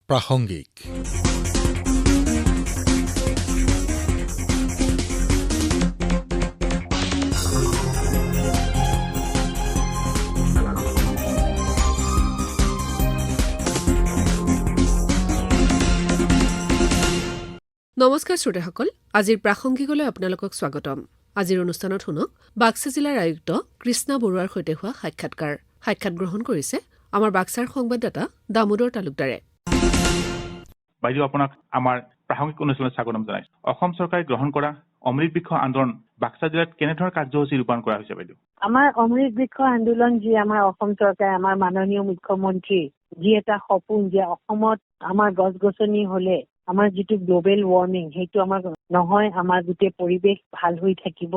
প্ৰাসংগিক। নমস্কাৰ শ্ৰোতাসকল, আজিৰ প্ৰাসংগিকলৈ আপোনালোকক স্বাগতম। আজিৰ অনুষ্ঠানত শুনক বাক্সা জিলাৰ আয়ুক্ত কৃষ্ণা বৰুৱাৰ সৈতে হোৱা সাক্ষাৎ গ্ৰহণ কৰিছে আমাৰ বাক্সাৰ সংবাদদাতা দামোদৰ তালুকদাৰে। বাইদেউ, আপোনাক আমাৰ প্ৰাসংগিক অনুষ্ঠানত স্বাগতম জনাইছো। অসম চৰকাৰে গ্ৰহণ কৰা অমৃত বৃক্ষ আন্দোলন বাক্সা জিলাত কেনেধৰণৰ কাৰ্যসূচী ৰূপায়ণ কৰা হৈছে বাইদেউ? আমাৰ অমৃত বৃক্ষ আন্দোলন যি আমাৰ অসম চৰকাৰে, আমাৰ মাননীয় মুখ্যমন্ত্ৰী যি এটা সপোন যে অসমত আমাৰ গছ গছনি হলে আমাৰ যিটো গ্ল'বেল ৱাৰ্মিং সেইটো আমাৰ নহয়, আমাৰ গোটেই পৰিৱেশ ভাল হৈ থাকিব,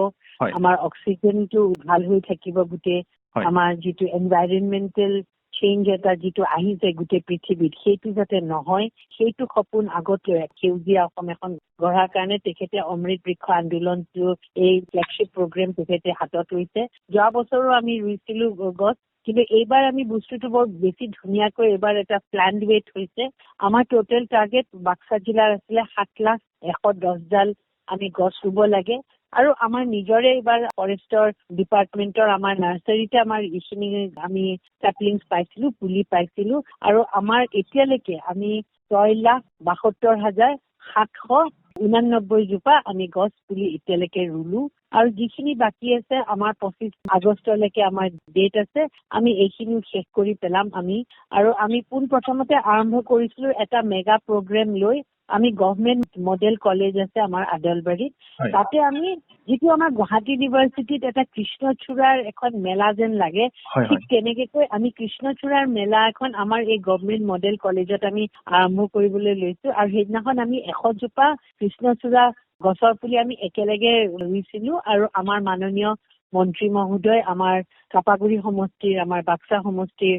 আমাৰ অক্সিজেনটো ভাল হৈ থাকিব, গোটেই আমাৰ যিটো এনভাইৰনমেণ্টেল চেঞ্জ এটা যিটো আহিছে গোটেই পৃথিৱীত সেইটো যাতে নহয়, সেইটো সপোন আগত লৈ সেউজীয়া অসম এখন গঢ়াৰ কাৰণে তেখেতে অমৃত বৃক্ষ আন্দোলনটো এই ফ্লেগশ্বিপ প্ৰগ্ৰেম তেখেতে হাতত লৈছে। যোৱা বছৰো আমি ৰুইছিলো গছ, কিন্তু এইবাৰ আমি বস্তুটো বৰ বেছি ধুনীয়াকৈ এইবাৰ এটা প্লান্ড ৱেট হৈছে। আমাৰ টোটেল টাৰ্গেট বাক্সা জিলাৰ আছিলে 7,110,000 আমি গছ ৰুব লাগে। আৰু আমাৰ নিজৰে এইবাৰ ফৰেষ্টৰ ডিপাৰ্টমেণ্টৰ আমাৰ নাৰ্চাৰীতে আমাৰ এইখিনি আমি চেপলিংছ পাইছিলো, পুলি পাইছিলো। আৰু আমাৰ এতিয়ালৈকে আমি 6,72,789 জোপা আমি গছ পুলি এতিয়ালৈকে ৰুলো। আৰু যিখিনি বাকী আছে আমাৰ 25 আগষ্টলৈকে আমাৰ ডেট আছে, আমি এইখিনিও শেষ কৰি পেলাম আমি। আৰু আমি পোনপ্ৰথমতে আৰম্ভ কৰিছিলো এটা মেগা প্ৰগ্ৰেম লৈ। আমি গভৰ্ণমেণ্ট মডেল কলেজ আছে আমাৰ আদলবাৰীত, তাতে আমি যিটো আমাৰ গুৱাহাটী ইউনিভাৰ্চিটিত এটা কৃষ্ণচূড়াৰ এখন মেলা যেন লাগে, ঠিক তেনেকৈ আমি কৃষ্ণচূড়াৰ মেলা এখন আমাৰ এই গভৰ্ণমেণ্ট মডেল কলেজত আমি আৰম্ভ কৰিবলৈ লৈছো। আৰু সেইদিনাখন আমি 100 জোপা কৃষ্ণচূড়া গছৰ পুলি আমি একেলগে ৰুইছিলো। আৰু আমাৰ মাননীয় মন্ত্ৰী মহোদয়, আমাৰ চাপাগুৰি সমষ্টিৰ, আমাৰ বাক্সা সমষ্টিৰ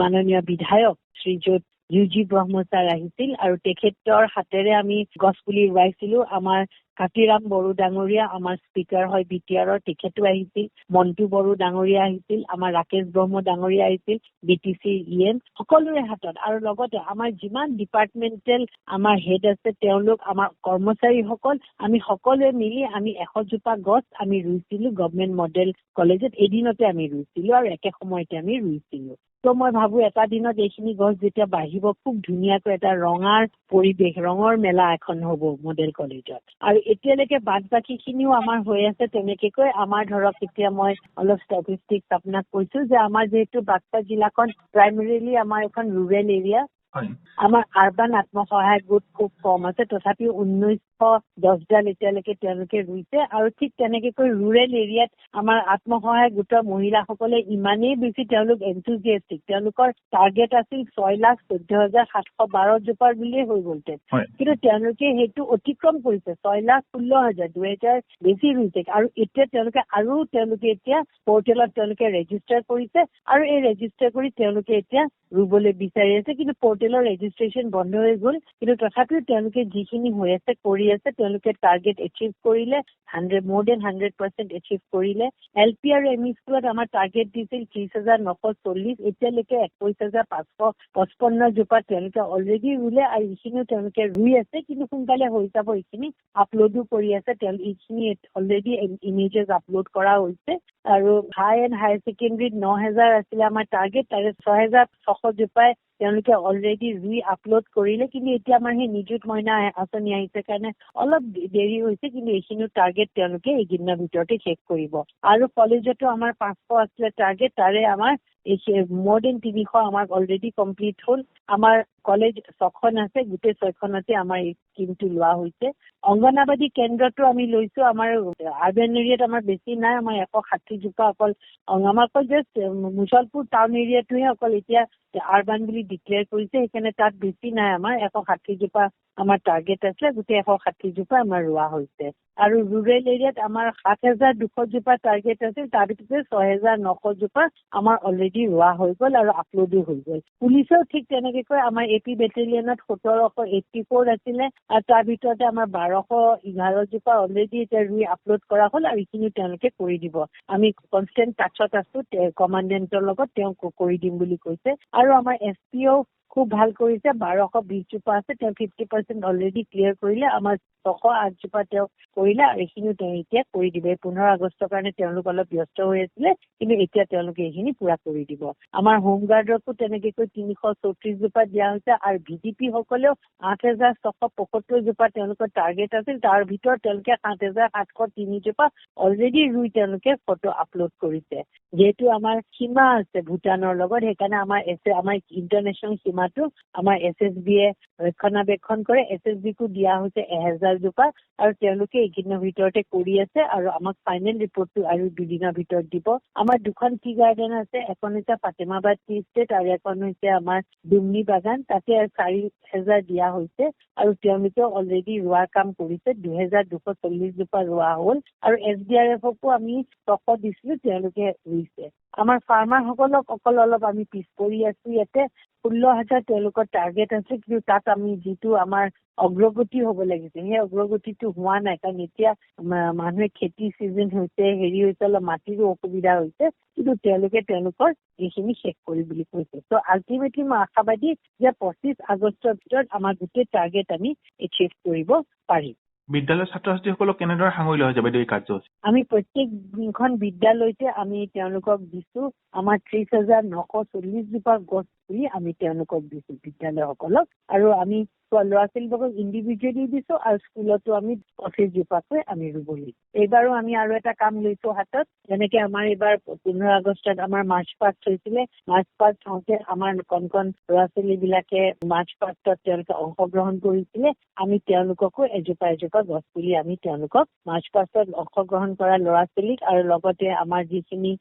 মাননীয় বিধায়ক শ্ৰীযুত UG ব্ৰহ্মচাৰ আহিছিল আৰু তেখেতৰ হাতেৰে আমি গছ পুলি ৰুৱাইছিলো। আমাৰ কাতিৰাম বড়ো ডাঙৰীয়া আমাৰ স্পীকাৰ হয় BTRৰ, তেখেতো আহিছিল। মন্টু বড়ো ডাঙৰীয়া আহিছিল, আমাৰ ৰাকেশ ব্ৰহ্ম ডাঙৰীয়া আহিছিল, BTC EN সকলোৰে হাতত। আৰু লগতে আমাৰ যিমান ডিপাৰ্টমেণ্টেল আমাৰ হেড আছে তেওঁলোক, আমাৰ কৰ্মচাৰীসকল, আমি সকলোৱে মিলি আমি 100 জোপা গছ আমি ৰুইছিলো গভৰ্ণমেণ্ট মডেল কলেজত। এদিনতে আমি ৰুইছিলো আৰু একে সময়তে আমি ৰুইছিলো। ত' মই ভাবো এটা দিনত এইখিনি গছ যেতিয়া বাঢ়িব, খুব ধুনীয়াকৈ এটা ৰঙাৰ পৰিৱেশ, ৰঙৰ মেলা এখন হ'ব মডেল কলেজত। আৰু এতিয়ালৈকে বাদ বাকী খিনিও আমাৰ হৈ আছে তেনেকৈ। আমাৰ ধৰক এতিয়া মই অলপ ষ্টেটিষ্টিক্স আপোনাক কৈছো যে আমাৰ যিহেতু বাক্সা জিলাখন প্ৰাইমেৰীলি আমাৰ এখন ৰুৰেল এৰিয়া, আমাৰ আৰবান আত্মসহায়ক গোট খুব কম আছে, তথাপিও 1910ডাল এতিয়ালৈকে তেওঁলোকে ৰুইছে। আৰু ঠিক তেনেকৈ ৰুৰেল এৰিয়াত আমাৰ আত্মসহায়ক গোটৰ মহিলাসকলে ইমানেই বেছি তেওঁলোক এনথুজিয়াষ্টিক, তেওঁলোকৰ টাৰ্গেট আছিল 6,14,712 জোপাৰ বুলিয়ে হৈ গ'লতে, কিন্তু তেওঁলোকে সেইটো অতিক্ৰম কৰিছে। 6,16,000, 2,000 বেছি ৰুইছে। আৰু এতিয়া তেওঁলোকে এতিয়া পৰ্টেলত তেওঁলোকে ৰেজিষ্টাৰ কৰিছে আৰু এই ৰেজিষ্টাৰ কৰি তেওঁলোকে এতিয়া ৰুবলৈ বিচাৰি আছে। কিন্তু পৰ্টেলৰ ৰেজিষ্ট্ৰেশ্যন বন্ধ হৈ গ'ল, কিন্তু তথাপিও তেওঁলোকে যিখিনি হৈ আছে কৰি আছে। তেওঁলোকে টাৰ্গেট এচিভ কৰিলে, more than 100% এচিভ কৰিলে। LP আৰু ME স্কুলত আমাৰ টাৰ্গেট দিছিল 30,940, এতিয়ালৈকে 21,555 জোপা তেওঁলোকে অলৰেডি ৰুলে আৰু এইখিনিও তেওঁলোকে ৰুই আছে, কিন্তু সোনকালে হৈ যাব। এইখিনি আপলোডো কৰি আছে, এইখিনি অলৰেডি ইমেজেছ আপলোড কৰা হৈছে। আৰু হাই এণ্ড হায়াৰ ছেকেণ্ডেৰীত 9,000 আছিলে আমাৰ টাৰ্গেট, তাৰে 6,600 জোপাই তেওঁলোকে অলৰেডি ৰুই আপলোড কৰিলে। কিন্তু এতিয়া আমাৰ সেই নিযুত মইনা আঁচনি আহিছে কাৰণে অলপ দেৰি হৈছে, কিন্তু এইখিনিও টাৰ্গেট তেওঁলোকে এইকেইদিনৰ ভিতৰতে শেষ কৰিব। আৰু কলেজতো আমাৰ 500 আছিলে টাৰ্গেট, তাৰে আমাৰ more than 300 আমাৰ অলৰেডি কমপ্লিট হ'ল। আমাৰ কলেজ 6খন আছে, গোটেই 6খনতে আমাৰ এই স্কিমটো লোৱা হৈছে। অংগনাবাদী কেন্দ্ৰতো আমি লৈছো। আমাৰ আৰ্বান এৰিয়াত আমাৰ বেছি নাই, আমাৰ 160 জোপা অকল আমাৰ অকল জাষ্ট মুছলপুৰ টাউন এৰিয়াটোহে অকল এতিয়া আৰ্বান বুলি ডিক্লেয়াৰ কৰিছে, সেইকাৰণে তাত বেছি নাই। আমাৰ 160 জোপা আমাৰ টাৰ্গেট আছিলে, গোটেই 160 জোপা আমাৰ ৰোৱা হৈছে। আৰু ৰুৰেল এৰিয়াত আমাৰ 7,200 জোপা টাৰ্গেট আছিল, তাৰ ভিতৰতে 6,900 জোপা আমাৰ অলৰেডি ৰোৱা হৈ গ'ল আৰু আপলোডো হৈ গ'ল। পুলিচেও ঠিক তেনেকৈ আমাৰ AP বেটেলিয়নত 1,784 আছিলে, আৰু তাৰ ভিতৰতে আমাৰ 1,211 জোপা অলৰেডি এতিয়া ৰুই আপলোড কৰা হ'ল আৰু এইখিনি তেওঁলোকে কৰি দিব। আমি কনষ্টেণ্ট টাচত আছো কমাণ্ডেণ্টৰ লগত, তেওঁ কৰি দিম বুলি কৈছে। আৰু আমাৰ SPO খুব ভাল কৰিছে 1220 জোপা আছে তেওঁ 50% অলৰেডি ক্লিয়াৰ কৰিলে আমাৰ 608 জোপা তেওঁ কৰিলে আৰু এইখিনিও তেওঁ এতিয়া কৰি দিব 15 আগষ্টৰ কাৰণে তেওঁলোক অলপ ব্যস্ত হৈ আছিলে কিন্তু এতিয়া তেওঁলোকে এইখিনি পুৰা কৰি দিব আমাৰ হোমগাৰ্ডকো তেনেকৈ 334 জোপা দিয়া হৈছে আৰু ভিডিপি সকলেও 8675 জোপা তেওঁলোকৰ টাৰ্গেট আছিল তাৰ ভিতৰত তেওঁলোকে 7703 জোপা অলৰেডি ৰুই তেওঁলোকে ফটো আপলোড কৰিছে যেহেতু আমাৰ সীমা আছে ভূটানৰ লগত সেইকাৰণে আমাৰ ইণ্টাৰনেশ্যনেল সীমাটো আমাৰ SSBয়ে ৰক্ষণাবেক্ষণ কৰে SSBকো দিয়া হৈছে 1000 জোপা আৰু তেওঁলোকে এইদিনৰ ভিতৰতে কৰি আছে আৰু আমাক ফাইনেল ৰিপৰ্টটো আৰু দুদিনৰ ভিতৰত দিব আমাৰ দুখন টি গাৰ্ডেন আছে এখন হৈছে ফাতেমাবাদ টি ষ্টেট আৰু এখন হৈছে আমাৰ ডুমনি বাগান তাতে 4000 দিয়া হৈছে আৰু তেওঁলোকে অলৰেডি ৰোৱাৰ কাম কৰিছে 2240 জোপা ৰোৱা হ'ল আৰু SDRFকো আমি 100 দিছিলো তেওঁলোকে ৰুইছে আমাৰ ফাৰ্মাৰসকলক অকল অলপ আমি পিছ পৰি আছো ইয়াতে 16,000 তেওঁলোকৰ টাৰ্গেট আছে কিন্তু তাত আমি যিটো আমাৰ অগ্ৰগতি হ'ব লাগিছে সেই অগ্ৰগতিটো হোৱা নাই কাৰণ এতিয়া মানুহে খেতি চিজন হৈছে হৈছে অলপ মাটিৰো অসুবিধা হৈছে কিন্তু তেওঁলোকে তেওঁলোকৰ এইখিনি শেষ কৰি বুলি কৈছে ত' আল্টিমেটলি মই আশাবাদী যে 25 আগষ্টৰ ভিতৰত আমাৰ গোটেই টাৰ্গেট আমি এচিভ কৰিব পাৰিম বিদ্যালয়ৰ ছাত্ৰ ছাত্ৰীসকলক কেনেদৰে সাঙুৰি লোৱা হৈছে বাইদেউ এই কাৰ্যসূচী আমি প্ৰত্যেকখন বিদ্যালয়তে আমি তেওঁলোকক দিছো আমাৰ 30,940 জোপা গছ পুলি আমি তেওঁলোকক দিছো বিদ্যালয়সকলক আৰু আমি ল'ৰা ছোৱালীবোৰক ইণ্ডিভিজুৱেলি দিছো আৰু স্কুলতো আমি 25 জোপাকৈ আমি ৰুবলৈ এইবাৰো আমি আৰু এটা কাম লৈছো হাতত যেনেকে আমাৰ এইবাৰ 15 আগষ্টত আমাৰ মাৰ্চ পাষ্ট হৈছিলে মাৰ্চ পাষ্ট হওঁতে আমাৰ কণ ল'ৰা ছোৱালীবিলাকে মাৰ্চ পাষ্টত তেওঁলোকে অংশগ্ৰহণ কৰিছিলে আমি তেওঁলোককো এজোপা গছ পুলি আমি তেওঁলোকক মাৰ্চ পাষ্টত অংশগ্ৰহণ কৰা ল'ৰা ছোৱালীক আৰু লগতে আমাৰ যিখিনি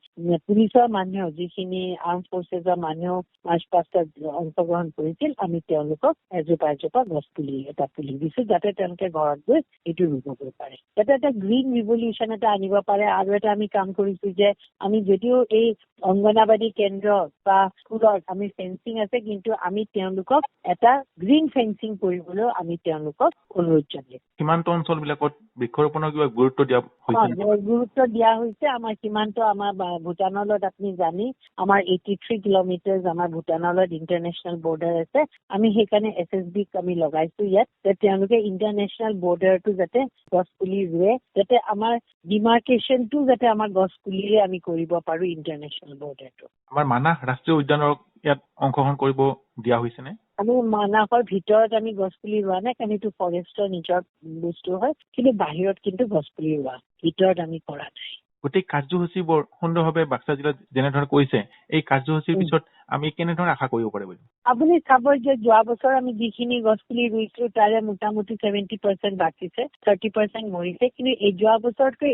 পুলিচৰ মানুহ যিখিনি আৰ্ম ফৰ্চেছৰ মানুহ মাৰ্চ পাষ্টত অংশগ্ৰহণ কৰিছিল আমি তেওঁলোকক এজোপা গছ পুলি এটা পুলি দিছো যাতে তেওঁলোকে ঘৰত গৈ এইটো ৰুবগৈ পাৰে যাতে এটা গ্ৰীণ ৰিভলিউচন এটা আনিব পাৰে আৰু এটা আমি কাম কৰিছো যে আমি যদিও এই অংগনাবাদী কেন্দ্ৰ বা স্কুলত আমি ফেন্সিং আছে কিন্তু আমি তেওঁলোকক এটা গ্ৰীণ ফেন্সিং কৰিবলৈ আমি তেওঁলোকক অনুৰোধ জনাইছো সীমান্ত অঞ্চলবিলাকত বৃক্ষৰোপণৰ কিবা গুৰুত্ব দিয়া হৈছে গুৰুত্ব দিয়া হৈছে আমাৰ সীমান্ত আমাৰ ভূটানৰ লগত আপুনি জানি আমাৰ 83 কিলোমিটাৰ আমাৰ ভূটানৰ লগত ইণ্টাৰনেশ্যনেল বৰ্ডাৰ আছে আমি সেইকাৰণে SSBক আমি লগাইছো ইয়াত যে তেওঁলোকে ইণ্টাৰনেশ্যনেল বৰ্ডাৰটো যাতে গছ পুলি ৰুৱে যাতে আমাৰ ডিমাৰ্কেশ্যনটো যাতে আমাৰ গছ পুলিৰে আমি কৰিব পাৰো ইণ্টাৰনেশ্যনেল বৰ্ডাৰটো আমাৰ মানাহ ৰাষ্ট্ৰীয় উদ্যানৰ ইয়াত অংশগ্ৰহণ কৰিব দিয়া হৈছেনে আমি মানাহৰ ভিতৰত আমি গছ পুলি ৰোৱা নাই কাৰণ এইটো ফৰেষ্টৰ নিজৰ বস্তু হয় কিন্তু বাহিৰত কিন্তু গছ পুলি ৰোৱা ভিতৰত আমি কৰা নাই গোটেই কাৰ্যসূচীবোৰ সুন্দৰভাৱে বাক্সা জিলাত যেনেধৰণে কৰিছে এই কাৰ্যসূচীৰ পিছত আমি কেনেধৰণে আশা কৰিব পাৰিব আপুনি চাব যে যোৱা বছৰ আমি যিখিনি গছ পুলি ৰুইছো তাৰে মোটামুটি 70% বাচিছে 30% মৰিছে কিন্তু এই যোৱা বছৰতকৈ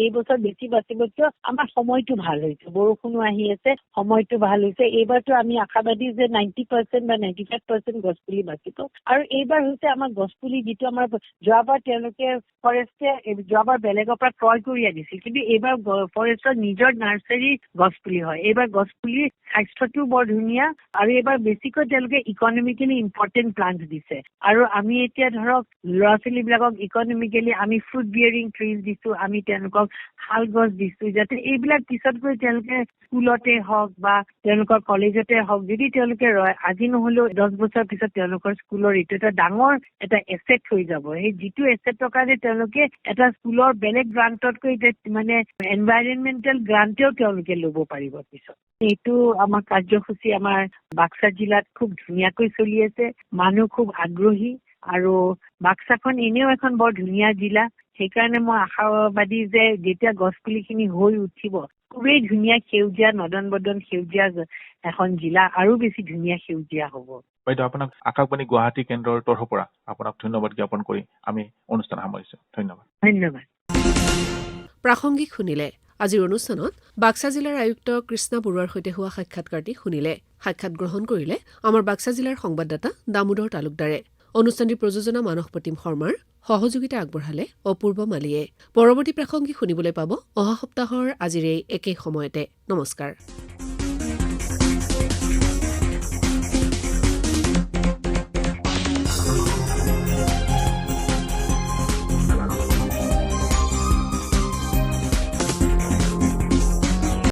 এই বছৰ বেছি বাচিব কিয় আমাৰ সময়টো ভাল হৈছে বৰষুণো আহি আছে সময়টো ভাল হৈছে এইবাৰতো আমি আশাবাদী যে 90% বা 95% গছ পুলি বাচিব আৰু এইবাৰ হৈছে আমাৰ গছ পুলি যিটো আমাৰ যোৱাবাৰ তেওঁলোকে ফৰেষ্টে যোৱাবাৰ বেলেগৰ পৰা ক্ৰয় কৰি আনিছিল কিন্তু এইবাৰ ফৰেষ্টৰ নিজৰ নাৰ্চাৰী গছ পুলি হয় এইবাৰ গছ পুলি স্বাস্থ্যটো বৰ ধুনীয়া আৰু এইবাৰ বেছিকৈ তেওঁলোকে ইকনমিকেলি ইম্পৰ্টেণ্ট প্লান্ট দিছে আৰু আমি এতিয়া ধৰক ল'ৰা ছোৱালীবিলাকক ইকনমিকেলি আমি ফ্ৰুট বিয়াৰিং ট্ৰিজ দিছো আমি তেওঁলোকক শাল গছ দিছো যাতে এইবিলাক পিছত গৈ তেওঁলোকে স্কুলতে হওক বা তেওঁলোকৰ কলেজতে হওক যদি তেওঁলোকে ৰয় আজি নহ'লেও 10 বছৰ পিছত তেওঁলোকৰ স্কুলৰ এইটো এটা ডাঙৰ এটা এছেট হৈ যাব সেই যিটো এছেটৰ কাৰণে তেওঁলোকে এটা স্কুলৰ বেলেগ গ্ৰাণ্টতকৈ মানে এনভাইৰনমেণ্টেল গ্ৰাণ্টেও তেওঁলোকে ল'ব পাৰিব পিছত এইটো আমাৰ কাৰ্যসূচী আমাৰ বাক্সা জিলাত খুব ধুনীয়াকৈ চলি আছে মানুহ খুব আগ্ৰহী আৰু বাক্সাখন এনেও এখন বৰ ধুনীয়া জিলা সেইকাৰণে মই আশাবাদী যে যেতিয়া গছপুলিখিনি হৈ উঠিব খুবেই ধুনীয়া সেউজীয়া নদন বদন সেউজীয়া এখন জিলা আৰু বেছি ধুনীয়া সেউজীয়া হ'ব বাইদেউ আপোনাক আকাশবাণী গুৱাহাটী কেন্দ্ৰৰ তৰফৰ পৰা আপোনাক ধন্যবাদ জ্ঞাপন কৰি আমি অনুষ্ঠান সামৰিছো ধন্যবাদ প্ৰাসংগিক শুনিলে আজিৰ অনুষ্ঠানত বাক্সা জিলাৰ আয়ুক্ত কৃষ্ণা বৰুৱাৰ সৈতে হোৱা সাক্ষাৎকাৰটি শুনিলে সাক্ষাৎ গ্ৰহণ কৰিলে আমাৰ বাক্সা জিলাৰ সংবাদদাতা দামোদৰ তালুকদাৰে অনুষ্ঠানটিৰ প্ৰযোজনা মানস প্ৰতিম শৰ্মাৰ সহযোগিতা আগবঢ়ালে অপূৰ্ব মালিয়ে পৰৱৰ্তী প্ৰাসংগিক শুনিবলৈ পাব অহা সপ্তাহৰ আজিৰ এই একেই সময়তে নমস্কাৰ